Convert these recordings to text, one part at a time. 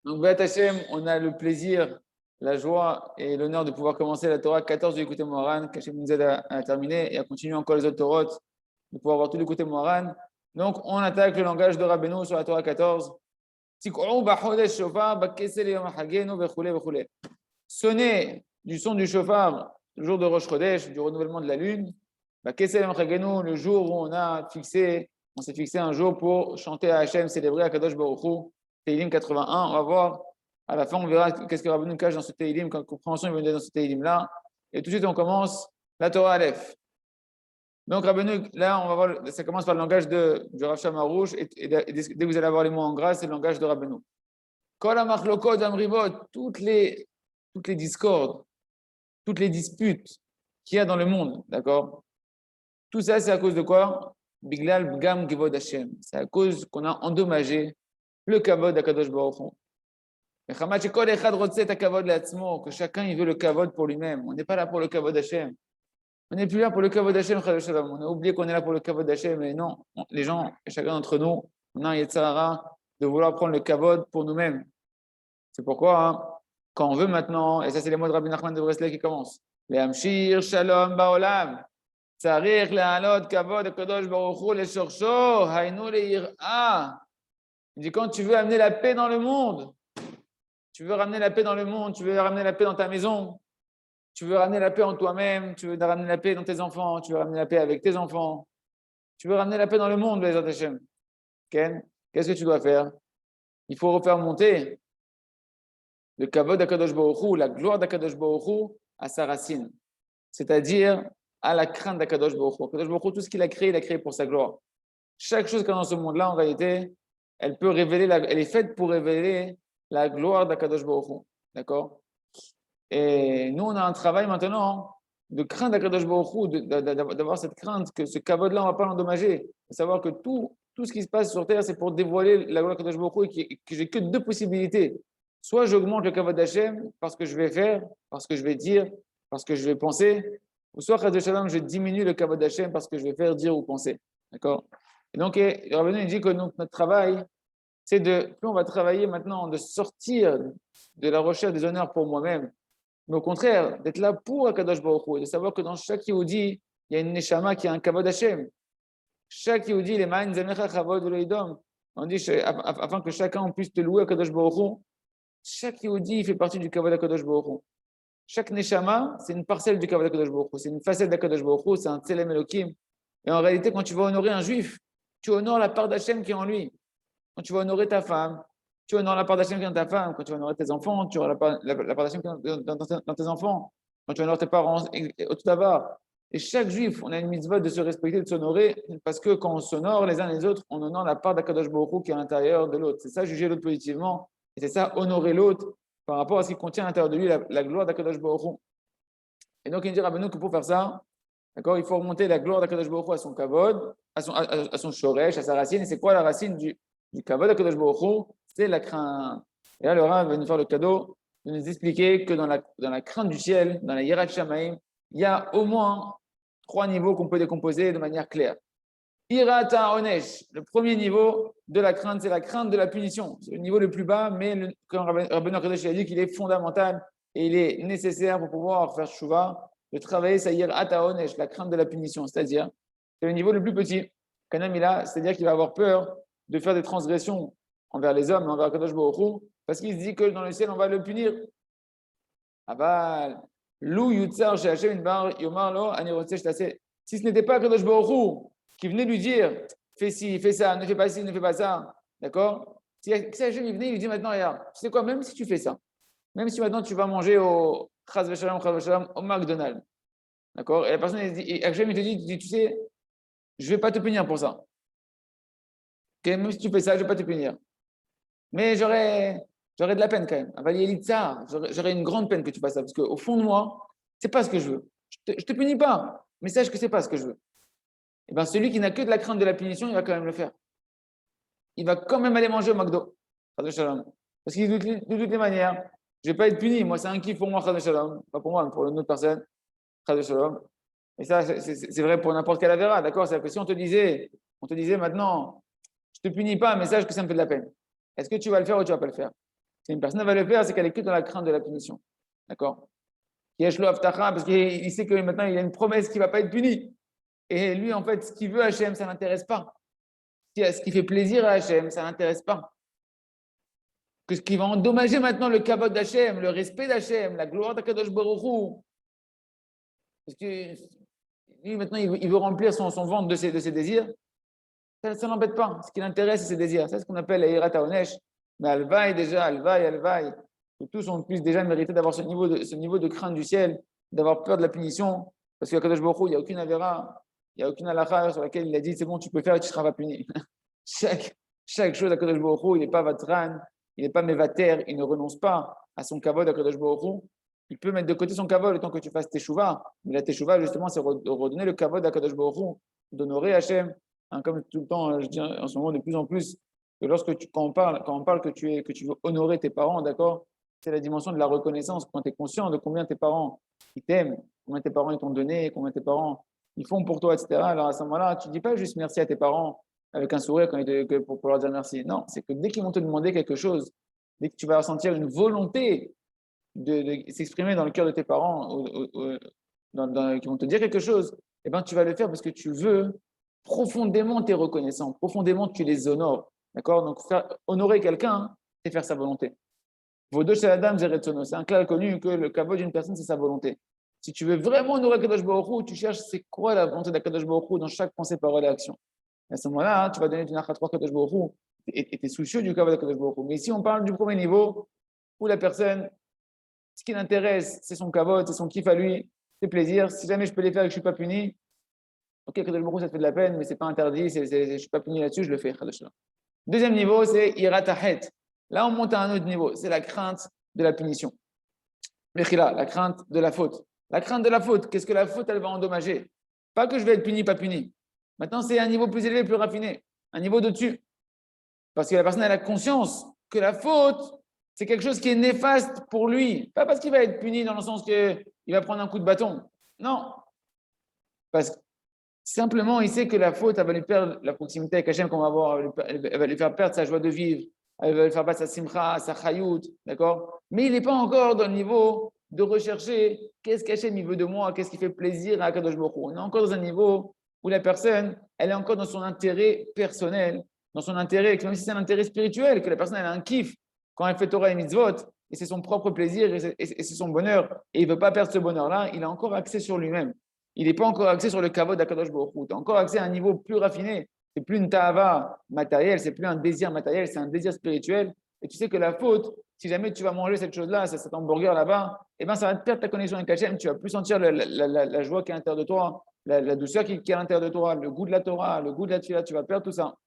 Donc, Be'at Hashem, on a le plaisir, la joie et l'honneur de pouvoir commencer la Torah 14 du côté Moharan, qu'Hachem nous aide à terminer et à continuer encore les autres Torahs, de pouvoir avoir tout le côté Moharan. Donc, on attaque le langage de Rabbeinu sur la Torah 14. Sonnez du son du shofar le jour de Rosh Chodesh, du renouvellement de la lune, le jour où on s'est fixé un jour pour chanter à Hachem, célébrer à Kadosh Baruch Hu, Teilim 81. On va voir, à la fin, on verra qu'est-ce que Rabbeinu cache dans ce Teilim, quelle compréhension il veut donner dans ce Teilim-là. Et tout de suite, on commence la Torah Aleph. Donc, Rabbeinu, là, on va voir, ça commence par le langage du Rav Shamarouch, et dès que vous allez avoir les mots en gras, c'est le langage de Rabbeinu. Kol ha-machlokot amrivot, toutes les discordes, toutes les disputes qu'il y a dans le monde, d'accord? Tout ça, c'est à cause de quoi? Biglal Bgam Kevod Hashem. C'est à cause qu'on a endommagé le kavod d'Akadosh Baruch Hu. Que chacun il veut le kavod pour lui-même. On n'est pas là pour le kavod Hashem. On n'est plus là pour le kavod Hashem. On a oublié qu'on est là pour le kavod Hashem. Mais non, les gens, chacun d'entre nous, on a un Yetzirah de vouloir prendre le kavod pour nous-mêmes. C'est pourquoi, hein, quand on veut maintenant, et ça c'est les mots de Rabbi Nachman de Breslev qui commencent, les Hamshir Shalom Baolam. צריך להעלות כבוד הקדוש ברוך הוא לשורשו, היינו ליראה. Il dit quand tu veux amener la paix dans le monde, tu veux ramener la paix dans le monde, tu veux ramener la paix dans ta maison, tu veux ramener la paix en toi-même, tu veux ramener la paix dans tes enfants, tu veux ramener la paix avec tes enfants, tu veux ramener la paix dans le monde, Bezat Hashem. Qu'est-ce que tu dois faire? Il faut refaire monter le kavod d'Akadosh Baruch Hu, la gloire d'Akadosh Baruch Hu à sa racine. C'est-à-dire à la crainte d'Akadosh Baruch Hu. Akadosh Baruch Hu, tout ce qu'il a créé pour sa gloire. Chaque chose qu'il y a dans ce monde-là, en réalité, elle est faite pour révéler la gloire d'Akadosh Baruch Hu. D'accord? Et nous, on a un travail maintenant de crainte d'Akadosh Baruch Hu, d'avoir cette crainte que ce kavod-là, on ne va pas l'endommager. De savoir que tout ce qui se passe sur Terre, c'est pour dévoiler la gloire d'Akadosh Baruch Hu et que j'ai que deux possibilités. Soit j'augmente le kavod d'Hachem parce que je vais faire, parce que je vais dire, parce que je vais penser, ou soit, je diminue le kavod d'Hachem parce que je vais faire, dire ou penser. D'accord? Et donc, Rabbeinu dit que notre travail, c'est plus on va travailler maintenant de sortir de la recherche des honneurs pour moi-même, mais au contraire, d'être là pour Akadosh Baruch Hu, de savoir que dans chaque Yehudi, il y a une neshama qui a un kavod d'Hachem. Chaque Yehudi, les ma'an zamecha chavod leidom. On dit, afin que chacun puisse te louer Akadosh Baruch Hu, chaque Yehudi fait partie du kavod d'Akadosh Baruch Hu. Chaque neshama, c'est une parcelle du kavod d'Akadosh Baruch Hu, c'est une facette d'Akadosh Baruch Hu, c'est un tselem Elokim. Et en réalité, quand tu vas honorer un juif, tu honores la part d'Hachem qui est en lui. Quand tu vas honorer ta femme, tu honores la part d'Hachem qui est dans ta femme. Quand tu vas honorer tes enfants, tu honores la part d'Hachem qui est dans tes enfants. Quand tu honores tes parents, tout d'abord. Et chaque juif, on a une mitzvah de se respecter, de s'honorer, parce que quand on s'honore les uns les autres, on honore la part d'Akadosh Baruch Hu qui est à l'intérieur de l'autre. C'est ça, juger l'autre positivement. Et c'est ça, honorer l'autre par rapport à ce qui contient à l'intérieur de lui, la gloire d'Akadosh Baruch Hu. Et donc, il dit Rabbeinu que pour faire ça, d'accord, il faut remonter la gloire d'Akadosh Baruch Hu à son kavod, à son shoresh, à sa racine. Et c'est quoi la racine du kavod d'Akadosh Baruch Hu? C'est la crainte. Et là, le Rav va nous faire le cadeau de nous expliquer que dans la crainte du ciel, dans la hiérarchie Shamaim, il y a au moins 3 niveaux qu'on peut décomposer de manière claire. Irata Onesh, le premier niveau de la crainte, c'est la crainte de la punition. C'est le niveau le plus bas, mais comme Rabbeinu Akadosh a dit qu'il est fondamental et il est nécessaire pour pouvoir faire Shuvah, de travailler sa Irata Onesh, la crainte de la punition. C'est-à-dire, c'est le niveau le plus petit. C'est-à-dire qu'il va avoir peur de faire des transgressions envers les hommes, envers Akadosh Baruch Hu, parce qu'il se dit que dans le ciel, on va le punir. Aval, Lou Yutzar chez Hashem Bar Yomar Lo Anirotse Shtase. Si ce n'était pas Akadosh Baruch Hu qui venait lui dire fais ci, fais ça, ne fais pas ci, ne fais pas ça, d'accord? Si Hashem venait, il lui dit maintenant, regarde, tu sais quoi, même si tu fais ça, même si maintenant tu vas manger au Chaz Veshalom, au McDonald's, d'accord? Et la personne, Hashem il te dit, tu sais, je ne vais pas te punir pour ça. Okay? Même si tu fais ça, je ne vais pas te punir. Mais j'aurais de la peine quand même. J'aurais une grande peine que tu fasses ça, parce qu'au fond de moi, ce n'est pas ce que je veux. Je ne te punis pas, mais sache que ce n'est pas ce que je veux. Et bien, celui qui n'a que de la crainte de la punition, il va quand même le faire. Il va quand même aller manger au McDo. Parce qu'il de toutes les manières, je ne vais pas être puni. Moi, c'est un kiff pour moi, pas pour moi, mais pour une autre personne. Et ça, c'est vrai pour n'importe quelle avéra, d'accord? C'est-à-dire que si on te disait maintenant, je ne te punis pas, mais sache que ça me fait de la peine. Est-ce que tu vas le faire ou tu ne vas pas le faire? Si une personne va le faire, c'est qu'elle est que dans la crainte de la punition. D'accord? Yeshlo Aftacha, parce qu'il sait que maintenant il a une promesse qui ne va pas être punie. Et lui, en fait, ce qu'il veut Hachem, ça ne l'intéresse pas. Ce qui fait plaisir à Hachem, ça ne l'intéresse pas. Que ce qui va endommager maintenant le kavod d'Hachem, le respect d'Hachem, la gloire d'Akadosh Baruch Hu. Parce que lui, maintenant, il veut remplir son ventre de ses désirs. Ça ne l'embête pas. Ce qui l'intéresse, c'est ses désirs. C'est ce qu'on appelle la Hirat HaOnesh. Mais Alvaï, déjà, Alvaï. Que tous on puisse déjà mériter d'avoir ce niveau de crainte du ciel, d'avoir peur de la punition. Parce qu'à Kadosh Baruch Hu, il n'y a aucune avéra, il n'y a aucune halakha sur laquelle il a dit c'est bon, tu peux faire et tu ne seras pas puni. chaque chose à Kadosh Baruch Hu, il n'est pas vatran, il n'est pas mevater, il ne renonce pas à son kavod à Kadosh Baruch Hu. Il peut mettre de côté son kavod le temps que tu fasses teshuva. Mais la teshuva, justement, c'est de redonner le kavod à Kadosh Baruch Hu, d'honorer Hachem. Comme tout le temps, je dis en ce moment de plus en plus, que quand on parle que tu veux honorer tes parents, d'accord, c'est la dimension de la reconnaissance, quand tu es conscient de combien tes parents ils t'aiment, combien tes parents ils t'ont donné, combien tes parents ils font pour toi, etc. Alors à ce moment-là, tu ne dis pas juste merci à tes parents avec un sourire pour leur dire merci. Non, c'est que dès qu'ils vont te demander quelque chose, dès que tu vas ressentir une volonté de s'exprimer dans le cœur de tes parents, qui vont te dire quelque chose, eh ben, tu vas le faire parce que tu veux profondément t'es reconnaissant, profondément tu les honores. D'accord? Donc, honorer quelqu'un, c'est faire sa volonté. C'est un clair connu que le kavod d'une personne, c'est sa volonté. Si tu veux vraiment honorer Kadosh Baruch Hu, tu cherches c'est quoi la volonté d'Akadosh Baruch Hu dans chaque pensée, parole et action. Et à ce moment-là, tu vas donner du nachat Kadosh Baruch Hu et tu es soucieux du kavod d'Akadosh Baruch Hu. Mais ici, on parle du premier niveau où la personne, ce qui l'intéresse, c'est son kavod, c'est son kiff à lui, ses plaisirs. Si jamais je peux les faire et que je ne suis pas puni, ok, Kadosh Baruch Hu, ça te fait de la peine, mais ce n'est pas interdit, je ne suis pas puni là-dessus, je le fais. Deuxième niveau, c'est Irat Hahet. Là, on monte à un autre niveau, c'est la crainte de la punition. Mechila, la crainte de la faute. La crainte de la faute, qu'est-ce que la faute, elle va endommager? Pas que je vais être puni, pas puni. Maintenant, c'est un niveau plus élevé, plus raffiné, un niveau de-dessus. Parce que la personne, elle a conscience que la faute, c'est quelque chose qui est néfaste pour lui. Pas parce qu'il va être puni dans le sens qu'il va prendre un coup de bâton. Non. Parce que simplement, il sait que la faute, elle va lui perdre la proximité avec Hachem qu'on va avoir, elle va lui faire perdre sa joie de vivre, elle va lui faire perdre sa simcha, sa chayout, d'accord? Mais il n'est pas encore dans le niveau de rechercher qu'est-ce qu'Hachem il veut de moi, qu'est-ce qui fait plaisir à Kadosh Baruch Hu. On est encore dans un niveau où la personne, elle est encore dans son intérêt personnel, dans son intérêt, même si c'est un intérêt spirituel, que la personne elle a un kiff quand elle fait Torah et mitzvot, et c'est son propre plaisir et c'est son bonheur, et il ne veut pas perdre ce bonheur-là, il a encore accès sur lui-même. Il n'est pas encore axé sur le kavod d'Akadosh Baruch Hu. Tu as encore accès à un niveau plus raffiné. C'est plus une ta'ava matérielle, c'est plus un désir matériel, c'est un désir spirituel. Et tu sais que la faute, si jamais tu vas manger cette chose-là, cet hamburger là-bas, eh ben, ça va te perdre ta connexion avec Hachem. Tu vas plus sentir la joie qui est à l'intérieur de toi, la douceur qui est à l'intérieur de toi, le goût de la Torah, le goût de la Tfila, tu vas perdre tout ça.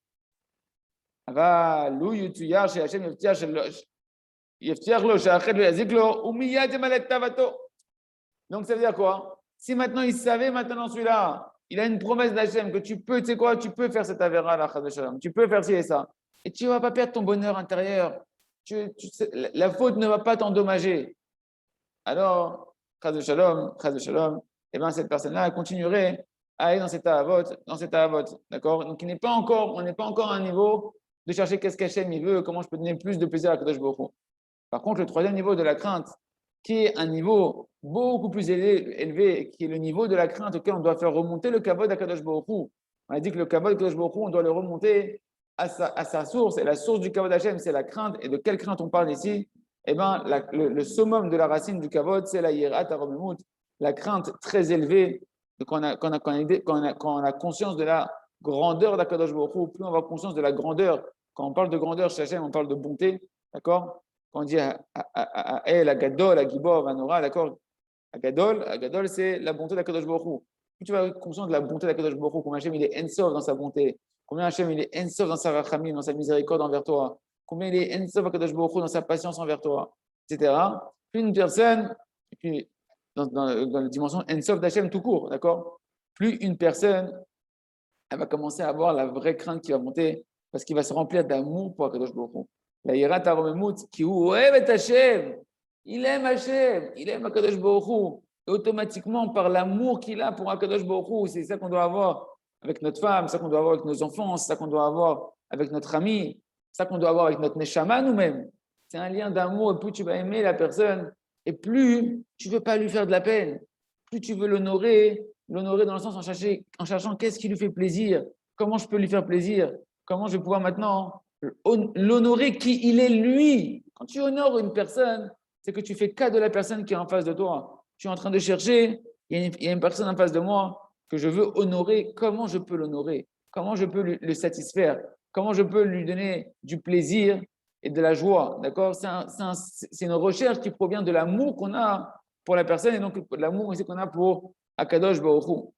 Donc ça veut dire quoi? Si maintenant il savait, maintenant celui-là, il a une promesse d'Hachem que tu peux, tu sais quoi, tu peux faire cette avéra là, tu peux faire ci et ça. Et tu ne vas pas perdre ton bonheur intérieur. La faute ne va pas t'endommager. Alors, chas de shalom, et bien cette personne-là, elle continuerait à aller dans cette avot, d'accord? Donc on n'est pas encore à un niveau de chercher qu'est-ce qu'Hachem il veut, comment je peux donner plus de plaisir à Kadosh Baruch Hu. Par contre, le troisième niveau de la crainte, qui est un niveau beaucoup plus élevé, qui est le niveau de la crainte auquel on doit faire remonter le kavod à Kadosh Baruch Hu. On a dit que le kavod à Kadosh Baruch Hu, on doit le remonter à sa source. Et la source du kavod Hashem, c'est la crainte. Et de quelle crainte on parle ici? Eh bien, le summum de la racine du kavod, c'est la yirat haromemut, la crainte très élevée. Quand on a conscience de la grandeur d'Akadosh Baruch Hu, plus on va conscience de la grandeur. Quand on parle de grandeur chez Hashem, on parle de bonté, d'accord? Quand on dit El, Agadol, Agibor, Vanora, d'accord? Agadol, c'est la bonté d'Akadosh Baruch Hu. Plus tu vas être conscient de la bonté d'Akadosh Baruch Hu, combien Hachem il est Ensof dans sa bonté, combien Hachem il est Ensof dans sa rachamim, dans sa miséricorde envers toi, combien il est Ensof Akadosh Baruch Hu dans sa patience envers toi, etc. Plus une personne, et puis dans la dimension Ensof d'Hachem tout court, d'accord? Plus une personne, elle va commencer à avoir la vraie crainte qui va monter, parce qu'il va se remplir d'amour pour Akadosh Baruch Hu. La yirat haromemut, qui ouevet Hachem, il aime Hachem, il aime Akadosh Baruch Hu. Et automatiquement, par l'amour qu'il a pour Akadosh Baruch Hu, c'est ça qu'on doit avoir avec notre femme, c'est ça qu'on doit avoir avec nos enfants, c'est ça qu'on doit avoir avec notre ami, c'est ça qu'on doit avoir avec notre neshama nous-mêmes. C'est un lien d'amour. Et plus tu vas aimer la personne, et plus tu ne veux pas lui faire de la peine. Plus tu veux l'honorer dans le sens en cherchant qu'est-ce qui lui fait plaisir, comment je peux lui faire plaisir, comment je vais pouvoir maintenant l'honorer qui il est lui. Quand tu honores une personne, c'est que tu fais cas de la personne qui est en face de toi. Tu es en train de chercher, il y a une personne en face de moi que je veux honorer. Comment je peux l'honorer? Comment je peux le satisfaire? Comment je peux lui donner du plaisir et de la joie? D'accord? C'est une recherche qui provient de l'amour qu'on a pour la personne et donc l'amour aussi qu'on a pour Akadosh Baruch Hu.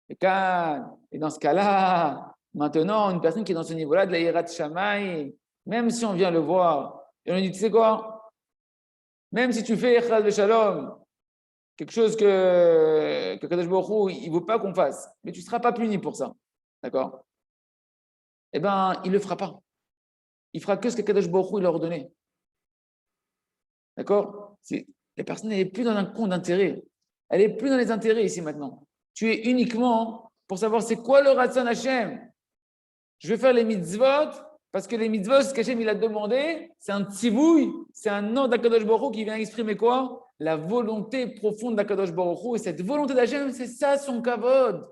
Et dans ce cas-là, maintenant, une personne qui est dans ce niveau-là de la Yirat Shammai, même si on vient le voir, et on lui dit, tu sais quoi, même si tu fais Echad Shalom, quelque chose que Kadosh Baruch Hu, il ne veut pas qu'on fasse, mais tu ne seras pas puni pour ça. D'accord? Eh bien, il ne le fera pas. Il fera que ce que Kadosh Baruch Hu il a ordonné. D'accord? La personne n'est plus dans un compte d'intérêt. Elle n'est plus dans les intérêts ici maintenant. Tu es uniquement pour savoir c'est quoi le Ratzon Hashem. Je vais faire les mitzvot parce que les mitzvot, ce qu'Hachem il a demandé, c'est un tzivouï, c'est un ordre d'Akadosh Baruch Hu qui vient exprimer quoi? La volonté profonde d'Akadosh Baruch Hu. Et cette volonté d'Hachem, c'est ça son kavod.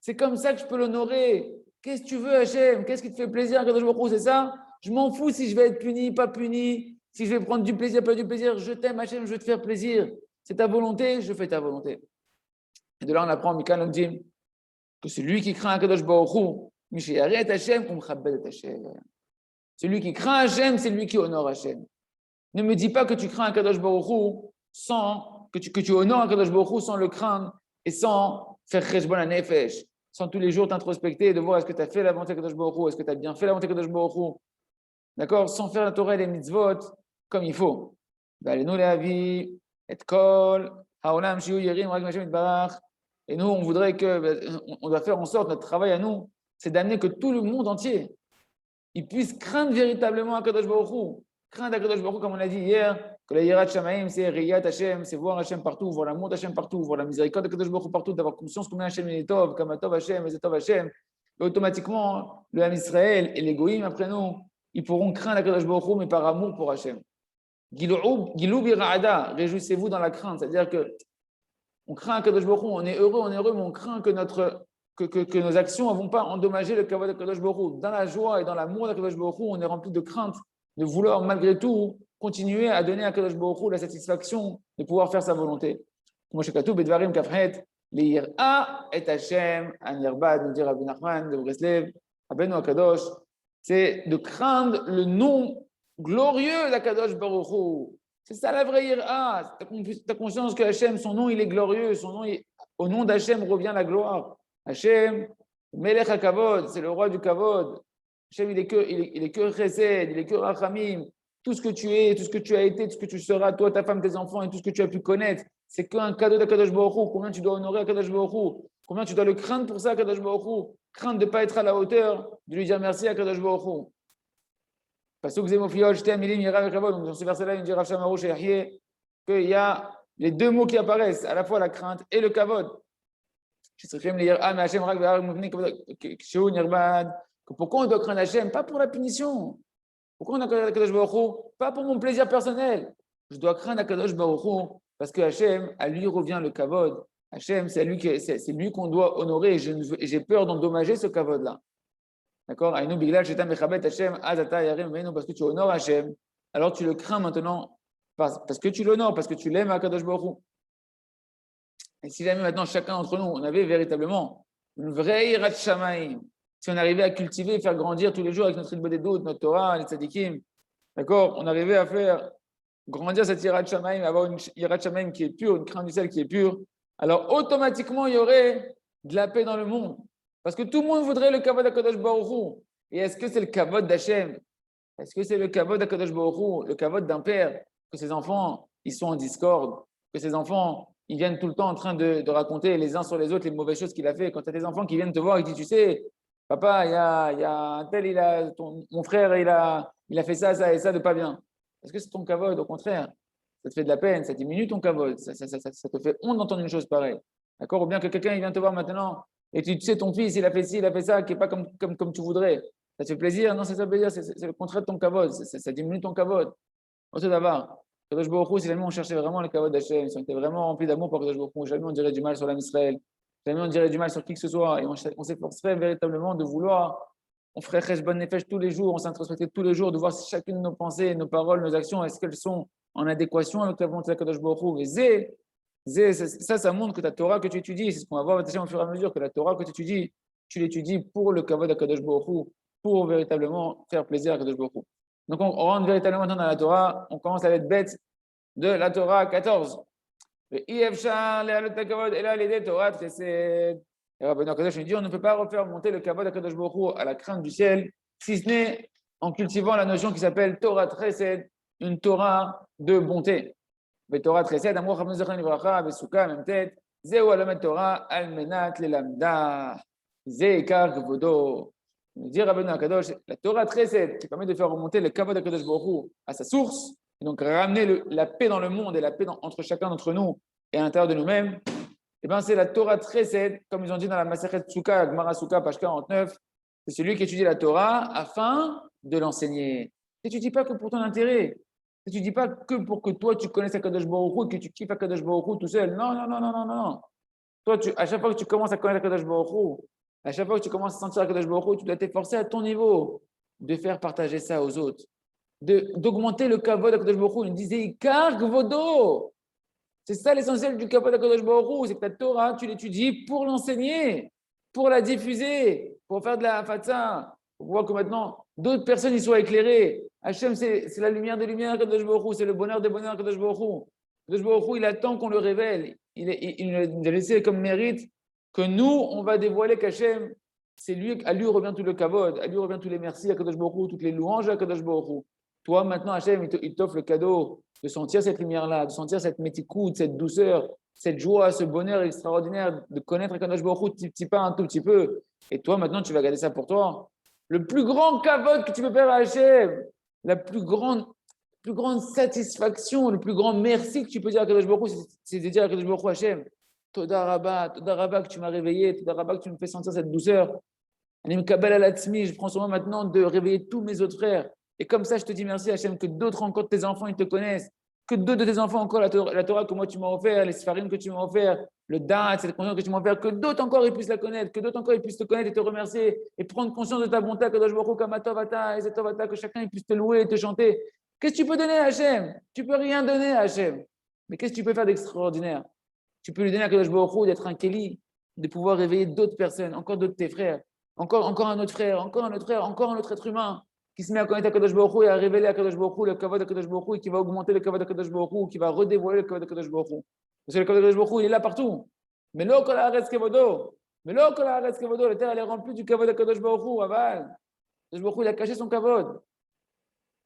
C'est comme ça que je peux l'honorer. Qu'est-ce que tu veux, Hachem? Qu'est-ce qui te fait plaisir, Akadosh Baruch Hu? C'est ça? Je m'en fous si je vais être puni, pas puni, si je vais prendre du plaisir, pas du plaisir. Je t'aime, Hachem, je veux te faire plaisir. C'est ta volonté, je fais ta volonté. Et de là, on apprend, Mikan Omdim, que celui qui craint Akadosh Baruch Hu, celui qui craint Hachem, c'est lui qui honore Hachem. Ne me dis pas que tu crains Akadosh Baruch Hu sans que tu honores Akadosh Baruch Hu sans le craindre et sans faire cheshbon nefesh, sans tous les jours t'introspecter et de voir est-ce que tu as fait la volonté d'Akadosh Baruch Hu, est-ce que tu as bien fait la volonté d'Akadosh Baruch Hu, d'accord, sans faire la Torah et les mitzvot comme il faut. Et nous, on voudrait on doit faire en sorte, notre travail à nous, c'est d'amener que tout le monde entier, il puisse craindre véritablement Akadosh Baruch Hu. Craindre Akadosh Baruch Hu, comme on l'a dit hier, que la Yirat Shamayim, c'est Riyat Hashem, c'est voir Hashem partout, voir l'amour d'Hashem partout, voir la miséricorde d'Akadosh Baruch Hu partout, d'avoir conscience combien Hashem est tov, comme Tov Hashem, et Tov Hashem. Et automatiquement, le Ham Israël et les Goïm après nous, ils pourront craindre Akadosh Baruch Hu, mais par amour pour Hashem. Gilou bira'ada, réjouissez-vous dans la crainte, c'est-à-dire que on craint Akadosh Baruch Hu, on est heureux, mais on craint que nos actions ne vont pas endommager le kavod d'Akadosh Baruch Hu. Dans la joie et dans l'amour d'Akadosh Baruch Hu, on est rempli de crainte de vouloir malgré tout continuer à donner à Akadosh Baruch Hu la satisfaction de pouvoir faire sa volonté. Comme Shekatu Bedvarim Kafret, Le'ira et Hashem, Anirbad, nous dit Rabbi Nachman de Breslev, Rabbeinu Akadosh, c'est de craindre le nom glorieux d'Akadosh Baruch Hu. C'est ça la vraie ira. Tu as conscience que Hashem, son nom, il est glorieux. Au nom d'Hachem revient la gloire. Hashem, Melech HaKavod, c'est le roi du Kavod. Hashem, il est que Chesed, il est que Rachamim. Tout ce que tu es, tout ce que tu as été, tout ce que tu seras, toi, ta femme, tes enfants et tout ce que tu as pu connaître, c'est qu'un cadeau d'Akadosh Baruch Hu. Combien tu dois honorer Akadosh Baruch Hu? Combien tu dois le craindre pour ça, Akadosh Baruch Hu? Craindre de ne pas être à la hauteur, de lui dire merci à Akadosh Baruch Hu. Pasuk Zemofiol, Shtem, Milim, Yirav et Kavod. Donc, dans ce verset-là, il dit Rav Shamarouch et Yahyeh qu'il y a les deux mots qui apparaissent, à la fois la crainte et le Kavod. Pourquoi on doit craindre Hachem? Pas pour la punition. Pourquoi on doit craindre Akadosh Baruch Hu? Pas pour mon plaisir personnel. Je dois craindre Akadosh Baruch Hu parce que Hachem, à lui revient le Kavod. Hachem, c'est lui qu'on doit honorer et j'ai peur d'endommager ce Kavod-là. D'accord? Parce que tu honores Hachem, alors tu le crains maintenant parce que tu l'honores, parce que tu l'aimes à Kadosh Baruch Hu. Et si jamais maintenant chacun d'entre nous, on avait véritablement une vraie Yirat Shamayim, si on arrivait à cultiver et faire grandir tous les jours avec notre Ilbod Edut, notre Torah, les Tzadikim, d'accord? On arrivait à faire grandir cette Yirat Shamayim, avoir une Yirat Shamayim qui est pure, une crainte du ciel qui est pure, alors automatiquement il y aurait de la paix dans le monde. Parce que tout le monde voudrait le kavod d'Akadosh Baruch Hu. Et est-ce que c'est le kavod d'Hachem? Est-ce que c'est le kavod d'Akadosh Baruch Hu, le kavod d'un père, que ses enfants, ils sont en discorde, que ses enfants, ils viennent tout le temps en train de raconter les uns sur les autres les mauvaises choses qu'il a fait. Quand tu as des enfants qui viennent te voir et qui disent, tu sais, papa, il y a un tel, mon frère, il a fait ça, ça et ça de pas bien. Est-ce que c'est ton kavod? Au contraire, ça te fait de la peine, ça diminue ton kavod, ça te fait honte d'entendre une chose pareille. D'accord? Ou bien que quelqu'un il vient te voir maintenant, et tu sais, ton fils, il a fait ci, il a fait ça, qui n'est pas comme tu voudrais. Ça te fait plaisir? Non, c'est ça plaisir, c'est le contraire de ton kavod, ça diminue ton kavod. Autre d'abord, Kadosh Baruch Hu, si jamais on cherchait vraiment le kavod d'Hachem, si on était vraiment rempli d'amour pour Kadosh Baruch Hu, jamais on dirait du mal sur l'âme Israël, jamais on dirait du mal sur qui que ce soit, et on s'efforcerait véritablement de vouloir, on ferait Cheshbon Nefesh tous les jours, on s'introspecterait tous les jours, de voir si chacune de nos pensées, nos paroles, nos actions, est-ce qu'elles sont en adéquation avec la volonté de Kadosh Baruch Hu. Et ça montre que ta Torah que tu étudies, c'est ce qu'on va voir au fur et à mesure, que la Torah que tu étudies, tu l'étudies pour le kavod de Kadosh Baruch Hu, pour véritablement faire plaisir à Kadosh Baruch Hu. Donc on rentre véritablement maintenant dans la Torah, on commence à être bête de la Torah 14. Et Rabbeinu Akadosh nous dit on ne peut pas refaire monter le kavod de Kadosh Baruch Hu à la crainte du ciel, si ce n'est en cultivant la notion qui s'appelle Torah Chesed, une Torah de bonté. Torah Chesed, Amor Chaim Zechan Livracha, Besuka, même tête, Zeu Alamet Torah, Almenat Lelamda, Zeikar Gvodo. Nous dit Rabbeinu Akadosh, la Torah Chesed qui permet de faire remonter le kavod de Kadosh Baruch Hu à sa source, et donc ramener la paix dans le monde et la paix entre chacun d'entre nous et à l'intérieur de nous-mêmes, et bien c'est la Torah Chesed, comme ils ont dit dans la Masechet Tzuka, Gemara Souka, page 49, c'est celui qui étudie la Torah afin de l'enseigner. Tu n'étudies pas que pour ton intérêt. Tu ne dis pas que pour que toi tu connaisses Akadosh Baruch Hu et que tu kiffes Akadosh Baruch Hu tout seul. Non, non, non, non, non, non. Toi, à chaque fois que tu commences à connaître Akadosh Baruch Hu, à chaque fois que tu commences à sentir Akadosh Baruch Hu, tu dois t'efforcer à ton niveau de faire partager ça aux autres, d'augmenter le kavod d'Akadosh Baruch Hu. Il disait Ikar Gvodo. C'est ça l'essentiel du kavod d'Akadosh Baruch Hu, c'est que ta Torah, tu l'étudies pour l'enseigner, pour la diffuser, pour faire de la fatsa, pour voir que maintenant d'autres personnes y soient éclairées. Hachem, c'est la lumière des lumières, Kadosh Baruch Hu, c'est le bonheur des bonheurs, Kadosh Baruch Hu. Kadosh Baruch Hu, il attend qu'on le révèle. Il a laissé comme mérite que nous, on va dévoiler qu'Hachem, à lui revient tout le kavod, à lui revient tous les merci à Kadosh Baruch Hu, toutes les louanges à Kadosh Baruch Hu. Toi, maintenant, Hachem, il t'offre le cadeau de sentir cette lumière-là, de sentir cette métikoute, cette douceur, cette joie, ce bonheur extraordinaire de connaître Kadosh Baruch Hu petit pas, un tout petit peu. Et toi, maintenant, tu vas garder ça pour toi. Le plus grand kavod que tu peux faire à Hachem, la plus grande satisfaction, le plus grand merci que tu peux dire à Kadosh Baruch Hu, c'est de dire à Kadosh Baruch Hu, Hachem, Toda Rabba que tu m'as réveillé, Toda Rabba que tu me fais sentir cette douceur. Anim Kabbalah Alatzmi, je prends soin maintenant de réveiller tous mes autres frères. Et comme ça, je te dis merci Hachem, que d'autres encore tes enfants, ils te connaissent, que d'autres de tes enfants encore, la Torah que moi tu m'as offert, les Sfarim que tu m'as offert, le Da'at, cette conscience que tu m'as offert, que d'autres encore ils puissent la connaître, que d'autres encore ils puissent te connaître et te remercier et prendre conscience de ta bonté, Kadosh Baruch Hu, Kamatovata, et Zetovata, que chacun il puisse te louer et te chanter. Qu'est-ce que tu peux donner à Hachem? Tu peux rien donner à Hachem. Mais qu'est-ce que tu peux faire d'extraordinaire? Tu peux lui donner à Kadosh Baruch Hu d'être un Kéli, de pouvoir réveiller d'autres personnes, encore d'autres de tes frères, encore un autre frère, encore un autre frère, encore un autre être humain qui se met à connaître Kadosh Baruch Hu et à révéler à Kadosh Baruch Hu le kavod de Kadosh Baruch Hu et qui va augmenter le kavod de Kadosh Baruch Hu, qui va redévoiler le kavod de Kadosh Baruch Hu. Parce que le kavod de Kadosh Baruch Hu, il est là partout. Mais l'eau kol haaretz kevodo. Mais l'eau kol haaretz kevodo. La terre, elle est remplie du kavod de Kadosh Baruch Hu. Aval. Kadosh Baruch Hu, il a caché son kavod.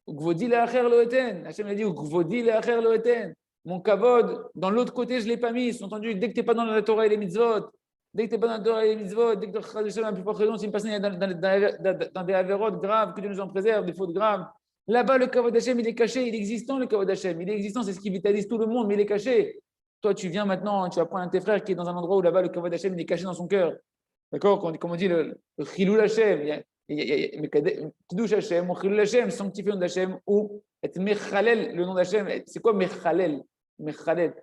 Gvodi le'acher lo eten. Hachem a dit Gvodi le'acher lo eten. Mon kavod, dans l'autre côté, je ne l'ai pas mis. Entendu, dès que tu n'es pas dans la Torah et les mitzvot, dès que tu n'es pas dans la Torah et les mitzvot, dès que tu as la plus forte raison, si une personne est dans des avérotes graves, que Dieu nous en préserve, des fautes graves, là-bas, le kavod d'Hachem, il est caché, il est existant, le kavod d'Hachem. Il est existant, c'est ce qui vitalise tout le monde, mais il est caché. Toi, tu viens maintenant, tu apprends à un de tes frères qui est dans un endroit où là-bas, le kavod d'Hachem, il est caché dans son cœur. D'accord? Comme on dit, le chilul Hachem. Kiddush Hachem, ou chilul Hachem, sanctifier le nom d'Hachem, ou être mechalel, le nom d'Hachem. C'est quoi mechalel? Mechalel.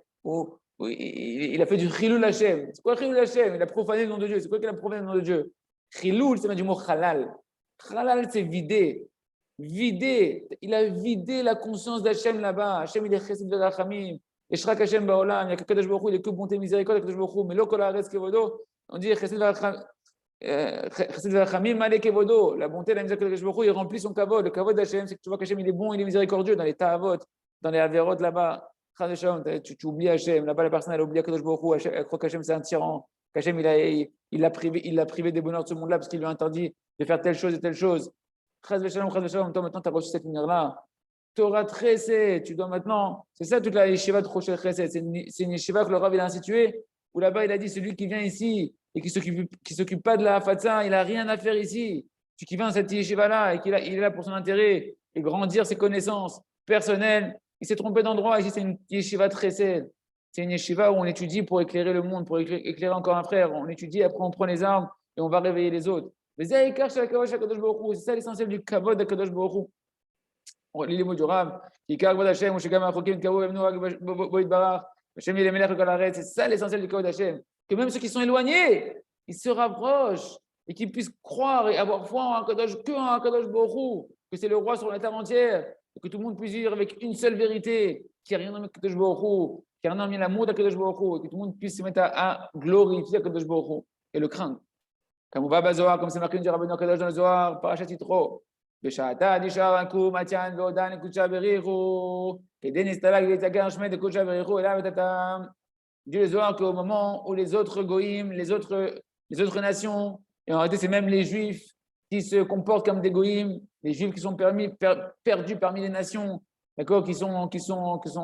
Il a fait du chilul Hachem. C'est quoi chilul Hachem? Il a profané le nom de Dieu. C'est quoi qu'il a profané le nom de Dieu? Chilul, c'est du mot halal. Halal, c'est vider. Vider. Il a vidé la conscience d'Hachem là-bas. Hachem, il est chesed verachamim. Et Shrak Hachem Baolam. Il y a que Kadosh Baruch Hu, il est que bonté miséricorde, Kadosh Baruch Hu. Mais lo kol haaretz kevodo. On dit chesed verachamim. Chesed verachamim malé kevodo. La bonté, la miséricorde de Kadosh Baruch Hu, il remplit son kavod. Le kavod d'Hachem, c'est que tu vois qu'Hachem, il est bon, il est miséricordieux dans les ta'avot, dans les averot là-bas. Tu oublies Hachem. Là-bas, la personne, elle a oublié Kadosh Baruch Hu. Elle croit qu'Hachem, c'est un tyran. Qu'Hachem, il l'a privé des bonheurs de ce monde-là parce qu'il lui a interdit de faire telle chose et telle chose. Chaz v'shalom, toi, maintenant, tu as reçu cette lumière-là. Torah Chesed, tu dois maintenant. C'est ça toute la yeshiva de Rochel Chesed. C'est une yeshiva que le Rav il a instituée, où là-bas, il a dit celui qui vient ici et qui s'occupe pas de la fatsa, il n'a rien à faire ici. Celui qui vient à cette yeshiva-là et il est là pour son intérêt et grandir ses connaissances personnelles. Il s'est trompé d'endroit. Ici, c'est une yeshiva Chesed. C'est une yeshiva où on étudie pour éclairer le monde, pour éclairer encore un frère. On étudie, après on prend les armes et on va réveiller les autres. C'est ça l'essentiel du kavod de Kadosh Baruch Hu. lit les mots du Rav. C'est ça l'essentiel du Kavod Hashem. Que même ceux qui sont éloignés, ils se rapprochent et qu'ils puissent croire et avoir foi en Akadosh, que en Akadosh Baruch Hu, que c'est le roi sur la terre entière, et que tout le monde puisse vivre avec une seule vérité, qu'il n'y a rien dans Akadosh Baruch Hu, qu'il n'y a rien dans l'amour d'Akadosh Baruch Hu, et que tout le monde puisse se mettre à glorifier Akadosh Baruch Hu et le craindre. Comme on va à Zohar, comme c'est marqué du Rabbeinu Akadosh dans le Zohar, Parashat Yitro. בשעתה נשאר עקום עטיין ועודן לקודשה בריחו, כדי נסתלק ויתגר שמת לקודשה בריחו אליו את הטעם. Dieu les Zohar qu'au moment où les autres goïms, les autres nations, et en réalité c'est même les juifs qui se comportent comme des goïms, les juifs qui sont perdus parmi les nations, d'accord, qui sont en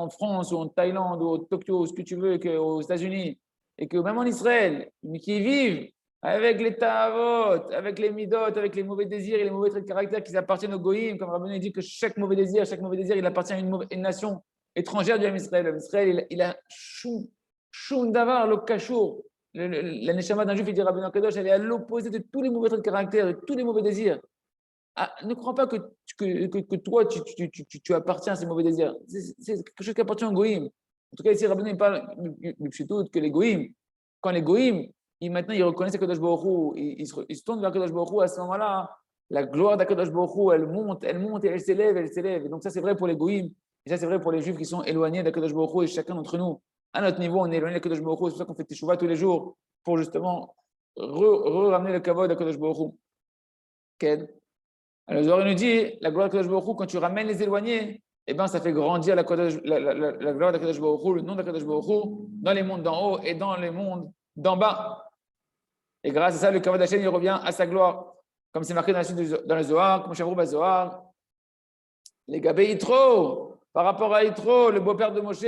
France ou en Thaïlande ou au Tokyo, ou ce que tu veux, aux États-Unis, et que même en Israël, mais qui vivent avec les ta'avot, avec les midot, avec les mauvais désirs et les mauvais traits de caractère qui appartiennent aux goïms, comme Rabbeinu dit que chaque mauvais désir, il appartient à une nation étrangère du Israël. Israël, il a shum davar lo kashur. La neshama d'un juif, il dit Rabbeinu Kadosh, elle est à l'opposé de tous les mauvais traits de caractère, de tous les mauvais désirs. Ah, ne crois pas que toi, tu appartiens à ces mauvais désirs. C'est quelque chose qui appartient aux goïms. En tout cas, ici, Rabbeinu parle que les goïms, quand les goïms, maintenant, ils reconnaissent Akadosh Baruch Hu, ils se tournent vers Akadosh Baruch Hu, à ce moment-là, la gloire d'Akadosh Baruch Hu, elle monte et elle s'élève. Et donc ça, c'est vrai pour les goïms, et ça, c'est vrai pour les juifs qui sont éloignés d'Akadosh Baruch Hu, et chacun d'entre nous, à notre niveau, on est éloigné d'Akadosh Baruch Hu, c'est pour ça qu'on fait teshuva tous les jours, pour justement ramener le kavod d'Akadosh Baruch Hu. Okay. Alors, Zohar nous dit, la gloire d'Akadosh Baruch Hu, quand tu ramènes les éloignés, eh ben, ça fait grandir la gloire d'Akadosh Baruch Hu, le nom d'Akadosh Baruch Hu, dans les mondes d'en haut et dans les mondes d'en bas. Et grâce à ça, le Kavod Hashem, il revient à sa gloire. Comme c'est marqué dans le Zohar, comme Shavrou Bazohar. Les Gabé Yitro, par rapport à Yitro, le beau-père de Moshe.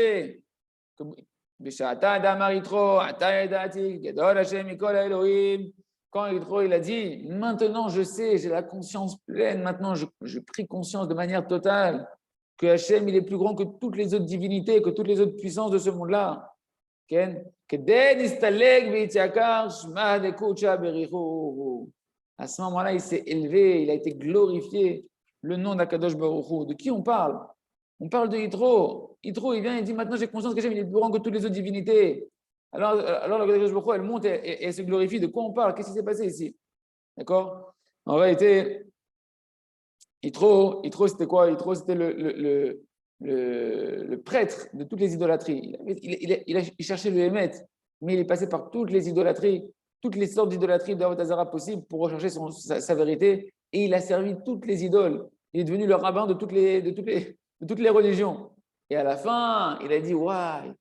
Quand Yitro, il a dit, maintenant je sais, j'ai la conscience pleine, maintenant je pris conscience de manière totale que Hashem, il est plus grand que toutes les autres divinités, que toutes les autres puissances de ce monde-là. À ce moment-là, il s'est élevé, il a été glorifié, le nom d'Akadosh Baruch Hu. De qui on parle? On parle de Yitro. Yitro, il vient et dit, maintenant j'ai conscience qu'Hachem, il est plus grand que toutes les autres divinités. Alors l'Akadosh Baruch Hu, elle monte et elle se glorifie. De quoi on parle? Qu'est-ce qui s'est passé ici? D'accord? En réalité, Yitro, c'était quoi? Yitro, c'était le prêtre de toutes les idolâtries. Il cherchait le Hémet, mais il est passé par toutes les idolâtries, toutes les sortes d'idolâtries d'Avot Hazara possibles pour rechercher sa vérité, et il a servi toutes les idoles. Il est devenu le rabbin de toutes les religions. Et à la fin, il a dit, waouh,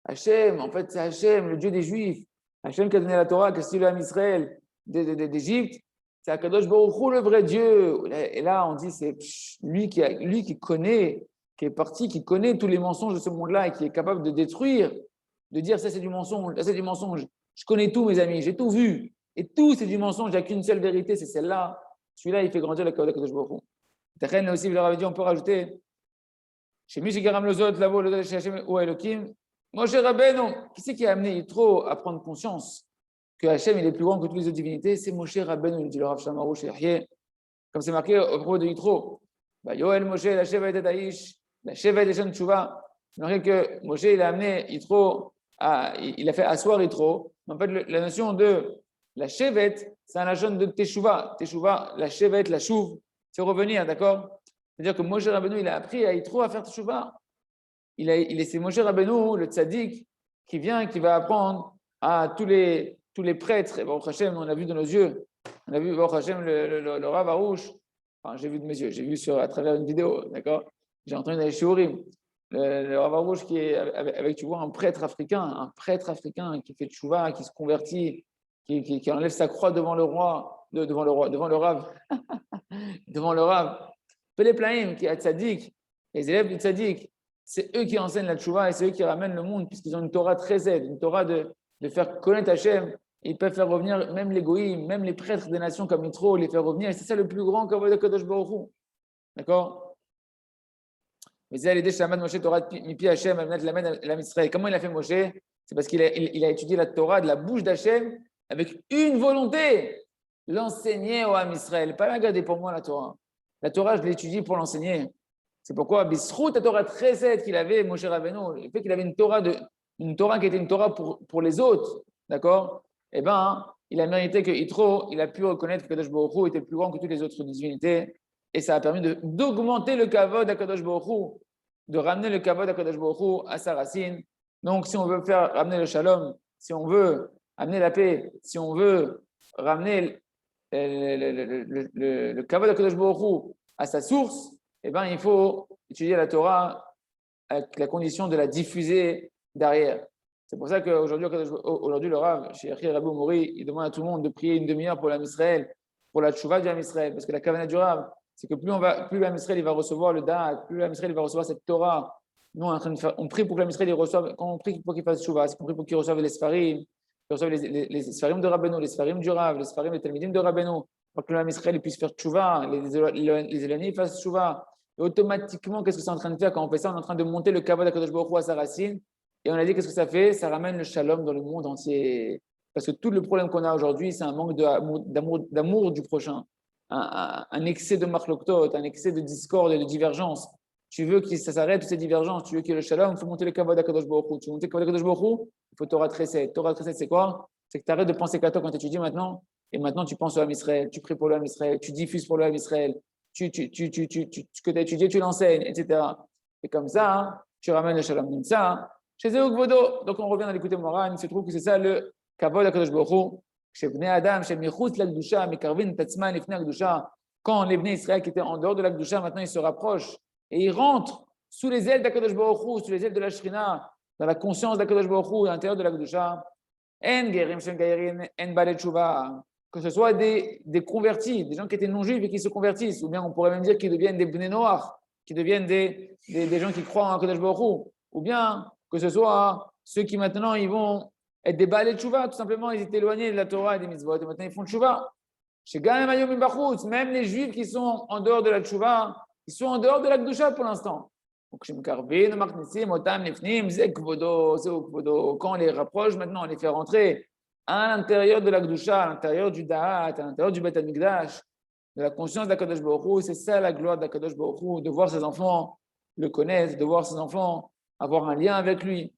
Hachem, en fait c'est Hachem, le Dieu des Juifs, Hachem qui a donné la Torah, qui a suivi l'âme Israël d'Égypte, c'est Akadosh Baruch Hu, le vrai Dieu. Et là, on dit, c'est lui qui connaît, qui est parti, qui connaît tous les mensonges de ce monde-là et qui est capable de détruire, de dire ça c'est du mensonge, ça c'est du mensonge. Je connais tout, mes amis, j'ai tout vu. Et tout c'est du mensonge, il n'y a qu'une seule vérité, c'est celle-là. Celui-là, il fait grandir la Kadosh Baruch Hu. Tachem aussi, vous leur avez dit, on peut rajouter chez Mishigaram Lozot, Lavo, Lozot, chez Hachem ou Elohim. Moshe Rabbeinu, qui c'est qui a amené Yitro à prendre conscience que Hachem il est plus grand que toutes les autres divinités? C'est Moshe Rabbeinu, dit le Rav Shamaru Shehye. Comme c'est marqué au propos de Yitro. Yoel Moshe, la Sheva et Taïch. La Sheva des jeunes Tchouva, c'est marqué que Moshe, il a amené Yitro, il a fait asseoir Yitro. En fait, la notion de la Shevet, c'est un agent de Teshuvah. Teshuvah, la Shevet, la Chouv, c'est revenir, d'accord? C'est-à-dire que Moshe Rabbeinu, il a appris à Yitro à faire Teshuvah. C'est Moshe Rabbeinu, le tzaddik, qui va apprendre à tous les prêtres. Et Baruch Hashem, on a vu dans nos yeux, on a vu Baruch Hashem, le Rav Arouche. Enfin, j'ai vu de mes yeux, j'ai vu à travers une vidéo, d'accord? J'ai entendu dans les shiurim, le Rav Arouche qui est avec, tu vois, un prêtre africain qui fait tchouva, qui se convertit, qui enlève sa croix devant le roi, devant le Rav, devant le Rav. Pelé Plaïm, qui est tzaddik, les élèves du tzaddik, c'est eux qui enseignent la tchouva et c'est eux qui ramènent le monde, puisqu'ils ont une Torah très aide, une Torah de faire connaître Hachem. Ils peuvent faire revenir même les goïms, même les prêtres des nations comme Yitro, les faire revenir. Et c'est ça le plus grand kavod de Kadosh Baruch Hu. D'accord? Mais c'est l'idée Shamad Moshe Torah Mipi Hachem, l'âme Israël. Comment il a fait Moshe? C'est parce qu'il a étudié la Torah de la bouche d'Hachem avec une volonté, l'enseigner au âme Israël. Pas la garder pour moi la Torah. La Torah, je l'étudie pour l'enseigner. C'est pourquoi, Bisrout, la Torah Chesed qu'il avait, Moshe Rabbeinu, le fait qu'il avait une Torah qui était une Torah pour les autres, d'accord? Eh bien, il a mérité que Yitro, il a pu reconnaître que Kadosh Baruch Hu était plus grand que toutes les autres divinités, et ça a permis d'augmenter le kavod à Kadosh Baruch Hu, de ramener le kavod à Kadosh Baruch Hu à sa racine. Donc, si on veut ramener le shalom, si on veut amener la paix, si on veut ramener le kavod à Kadosh Baruch Hu à sa source, eh ben, il faut étudier la Torah avec la condition de la diffuser derrière. C'est pour ça qu'aujourd'hui, le Rav, chez Rabbi Mori, il demande à tout le monde de prier une demi-heure pour l'Am Israël, pour la tchouva du Am Israël, parce que la kavanah du Rav, c'est que plus l'Am Israël il va recevoir le da'at, plus l'Am Israël il va recevoir cette Torah. Nous, on prie pour que l'Am Israël il reçoive, quand on prie pour qu'il fasse tchouva, c'est qu'on prie pour qu'il reçoive les Sfarim, qu'il reçoive les Sfarim de Rabbeinu, les Sfarim du Rav, les Sfarim des Talmidim de Rabbeinu, pour que l'Am Israël puisse faire tchouva, les éloignés fassent tchouva. Et automatiquement, qu'est-ce que c'est en train de faire quand on fait ça? On est en train de monter le kavod d'Akadosh Baruch Hu à sa racine. Et on a dit, qu'est-ce que ça fait? Ça ramène le shalom dans le monde entier. Parce que tout le problème qu'on a aujourd'hui, c'est un manque d'amour du prochain. Un excès de marloktot, un excès de discorde et de divergence. Tu veux que ça s'arrête, toutes ces divergences. Tu veux qu'il y ait le shalom, il faut monter le kavod d'Akadosh Baruch Hu. Tu veux monter le kavod d'Akadosh Baruch Hu, il faut Torah Chesed. Torah Chesed, c'est quoi? C'est que tu arrêtes de penser qu'à toi quand tu étudies maintenant. Et maintenant, tu penses au Ham Israël, tu pries pour le Ham Israël, tu diffuses pour le Ham Israël. Ce que tu as étudié, tu l'enseignes, etc. Et comme ça, tu ramènes le shalom. Comme ça, chez eux, donc on revient à l'écouter Moran, il se trouve que c'est ça le kavod HaKadosh Baruch Hu. Chez Bnei Adam, chez Michutz l'Akdusha, Mekarvin Tatzman Lifnei Akdusha. Quand les Bnei Israël qui étaient en dehors de l'Akdusha, maintenant ils se rapprochent et ils rentrent sous les ailes d'HaKadosh Baruch Hu, sous les ailes de la Shrina, dans la conscience d'HaKadosh Baruch Hu, à l'intérieur de l'Akdusha. En Gerim Shem Gairin, En Balei Tshuva. Que ce soit des convertis, des gens qui étaient non-juifs et qui se convertissent, ou bien on pourrait même dire qu'ils deviennent des Bnei Noach, qui deviennent des gens qui croient en HaKadosh Baruch Hu, ou bien que ce soit ceux qui maintenant ils vont être des Baalei Tshuva, tout simplement ils étaient éloignés de la Torah et des mitzvot, et maintenant ils font Tshuva. Chez Ganem Ayom Imbachutz, même les juifs qui sont en dehors de la Tshuva, ils sont en dehors de la Kdusha pour l'instant. Donc, quand on les rapproche maintenant, on les fait rentrer à l'intérieur de la Kdusha, à l'intérieur du Da'at, à l'intérieur du Beth Amikdash, de la conscience d'Akadosh Baruch Hu, c'est ça la gloire d'Akadosh Baruch Hu, de voir ses enfants le connaître, de voir ses enfants avoir un lien avec lui.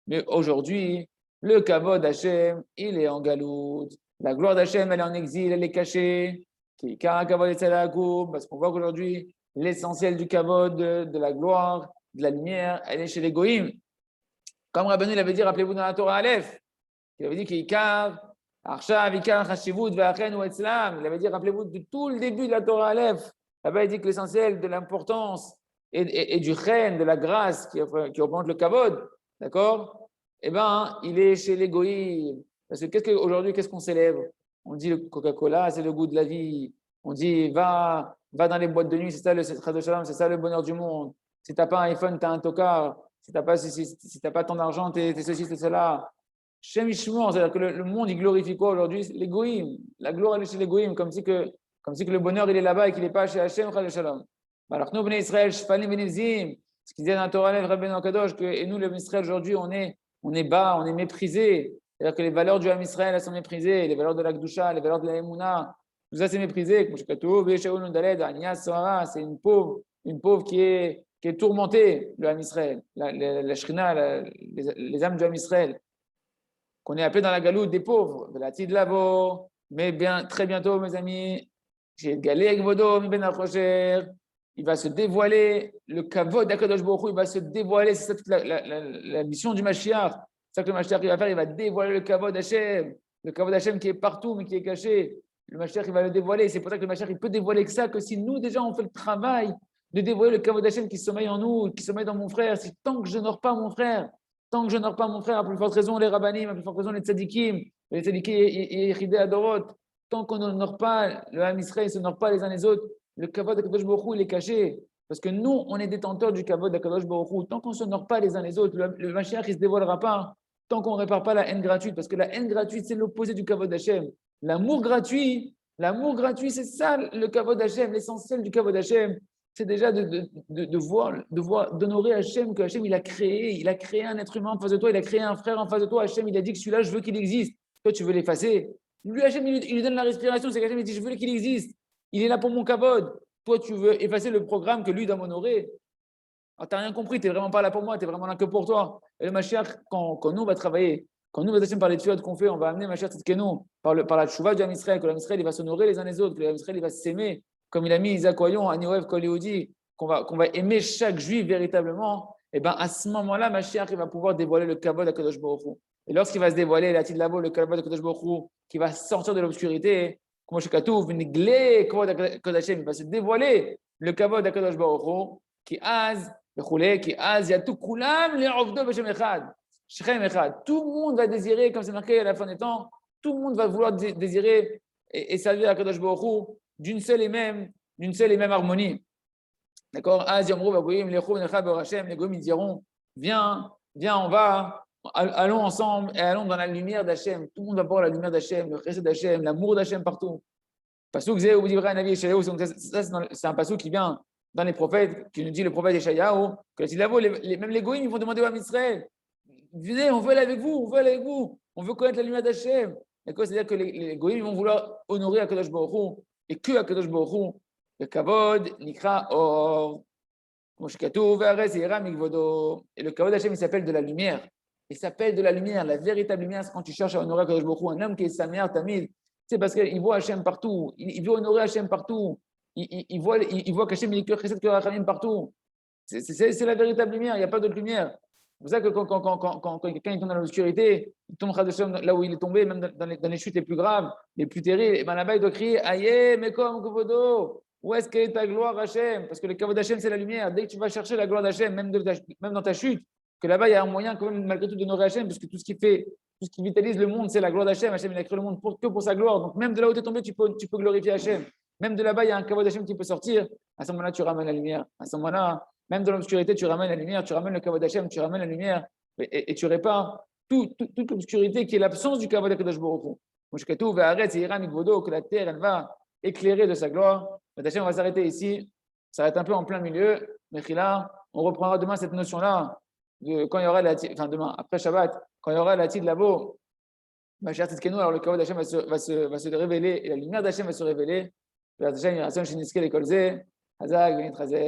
Mais aujourd'hui, le kavod d'Hachem, il est en galout. La gloire d'Hachem, elle est en exil, elle est cachée. Parce qu'on voit qu'aujourd'hui, l'essentiel du kavod, de la gloire, de la lumière, elle est chez les goïms. Comme Rabbeinu l'avait dit, rappelez-vous dans la Torah Aleph, il avait dit qu'Ikar, Arshav, Ikar, Chashivut, Ve'achen ou Etzlam. Il avait dit, rappelez-vous de tout le début de la Torah Aleph. Là-bas, il dit que l'essentiel de l'importance et du chen, de la grâce qui augmente le kavod, d'accord? Eh bien, il est chez les goïms. Parce que aujourd'hui, qu'est-ce qu'on célèbre? On dit le Coca-Cola, c'est le goût de la vie. On dit, va dans les boîtes de nuit, c'est ça le Chadot Shalom, c'est ça le bonheur du monde. Si tu n'as pas un iPhone, tu as un tocard. Si tu n'as pas ton argent, tu es ceci, c'est cela. Shem Ishmor, c'est-à-dire que le monde, il glorifie quoi aujourd'hui? Les goïms. La gloire, elle est chez les goïms, comme si que le bonheur, il est là-bas et qu'il n'est pas chez Hachem, Chadot Shalom. Alors, nous, Bnei Israël, Shfanim Benizim, ce qu'il disait dans la Torah, Rabbeinu Kadosh, et nous, les Israël, aujourd'hui, on est bas, on est méprisé. C'est-à-dire que les valeurs du Ham Israël, elles sont méprisées, les valeurs de la Kdusha, les valeurs de la Emouna, tout ça, c'est méprisé. C'est une pauvre qui est tourmentée, le Ham Israël, la Shrina, les âmes du Ham Israël, qu'on est appelé dans la galoute des pauvres. Mais bien, très bientôt, mes amis, il va se dévoiler, le kavod d'Akadosh Baruch Hu, il va se dévoiler, c'est ça toute la mission du Mashiach. C'est ça que le Mashiach il va faire, il va dévoiler le kavod Hashem qui est partout mais qui est caché. Le Mashiach il va le dévoiler, c'est pour ça que le Mashiach il peut dévoiler que ça, que si nous déjà on fait le travail de dévoiler le kavod Hashem qui sommeille en nous, qui sommeille dans mon frère, si tant que je n'honore pas mon frère, à plus forte raison les rabbanim, à plus forte raison les tzadikim et Yechidei Adorot, tant qu'on n'honore pas le Ham Israël, ne s'honore pas les uns les autres, le kavod d'Akadosh Baruch Hu, il est caché. Parce que nous, on est détenteurs du kavod d'Akadosh Baruch Hu. Tant qu'on ne s'honore pas les uns les autres, le Mashiach, il ne se dévoilera pas. Tant qu'on ne répare pas la haine gratuite. Parce que la haine gratuite, c'est l'opposé du kavod d'Hachem. L'amour gratuit, c'est ça le kavod d'Hachem. L'essentiel du kavod d'Hachem, c'est déjà d'honorer Hachem, que Hachem, il a créé un être humain en face de toi, il a créé un frère en face de toi. Hachem, il a dit que celui-là, je veux qu'il existe. Toi, tu veux l'effacer. Lui, Hachem, il lui donne la respiration. C'est qu'Hachem, il dit, je veux qu'il existe. Il est là pour mon kavod. Toi, tu veux effacer le programme que lui doit m'honorer. Alors, tu n'as rien compris, tu n'es vraiment pas là pour moi, tu es vraiment là que pour toi. Et le Mashiach, quand nous, on va travailler, quand nous, par les tuades qu'on fait, on va amener Mashiach Tzidkenu par la tchouva du Ham Israël, que l'Am Israël il va s'honorer les uns les autres, que l'Am Israël il va s'aimer, comme il a mis Isaac Oyon, Anioev Kol Yehudi, qu'on va aimer chaque juif véritablement. Et bien, à ce moment-là, Mashiach il va pouvoir dévoiler le kavod à Kadosh Baruch Hu. Et lorsqu'il va se dévoiler, la Lavo, le kavod à Kadosh Baruch Hu, qui va sortir de l'obscurité, comme chez Katouf, il va se dévoiler le kavod à Kadosh Baruch Hu, qui az qui az, il y a tout koulam les ovdo b'shem echad, shrem echad. Tout le monde va désirer, comme c'est marqué à la fin des temps, tout le monde va vouloir désirer et servir à Kadosh Baruch Hu d'une seule et même harmonie. D'accord? Az yomru v'goyim lechu v'necha b'Hashem. Les goyim ils diront, viens, allons ensemble et allons dans la lumière d'Hachem. Tout le monde va voir la lumière d'Hachem, le chesed d'Hachem, l'amour d'Hachem partout. Pasuk zeh ou divrei Navi Yeshayahu, c'est un pasuk qui vient dans les prophètes, qui nous dit le prophète Yeshayahu, que même les goïms, ils vont demander à Israël, venez, on veut aller avec vous, on veut connaître la lumière d'Hachem. C'est-à-dire que les goïms vont vouloir honorer Akadosh Baruch Hu, et que Akadosh Baruch Hu, le kavod, nikra or, et le kavod d'Hachem, il s'appelle de la lumière. Il s'appelle de la lumière, la véritable lumière, c'est quand tu cherches à honorer Akadosh Baruch Hu, un homme qui est sa mère, Tamid, c'est parce qu'il voit Hachem partout, il veut honorer Hachem partout. Il voit qu'Hachem il est que Chesed que Rachamim partout. C'est la véritable lumière, il n'y a pas d'autre lumière. C'est pour ça que quand quelqu'un tombe dans l'obscurité, il tombe là où il est tombé, même dans les chutes les plus graves, les plus terribles, et bien là-bas il doit crier Aïe, Mekom Kovodo, où est-ce qu'est ta gloire Hachem? Parce que le kavod d'Hachem c'est la lumière. Dès que tu vas chercher la gloire d'Hachem, même dans ta chute, que là-bas il y a un moyen quand même malgré tout d'honorer Hachem, parce que tout ce qui vitalise le monde, c'est la gloire d'Hachem. Hachem il a créé le monde que pour sa gloire. Donc même de là où tu es tombé, tu peux glorifier Hachem. Même de là-bas, il y a un kavod d'Hachem qui peut sortir. À ce moment-là, tu ramènes la lumière. À ce moment-là, même dans l'obscurité, tu ramènes la lumière, tu ramènes le kavod d'Hachem, tu ramènes la lumière et tu répares toute l'obscurité qui est l'absence du kavod d'Akadosh Baruch Hu. Que la terre, elle va éclairer de sa gloire. Hachem, on va s'arrêter ici. Ça s'arrête un peu en plein milieu. Mais là, on reprendra demain cette notion-là. Quand il y aura demain, après Shabbat, quand il y aura la Tid Labo, alors le kavod d'Hachem va se révéler et la lumière d'Hachem va se révéler. והשם ירצון שנזכה לכל זה, חזק ונתחזק.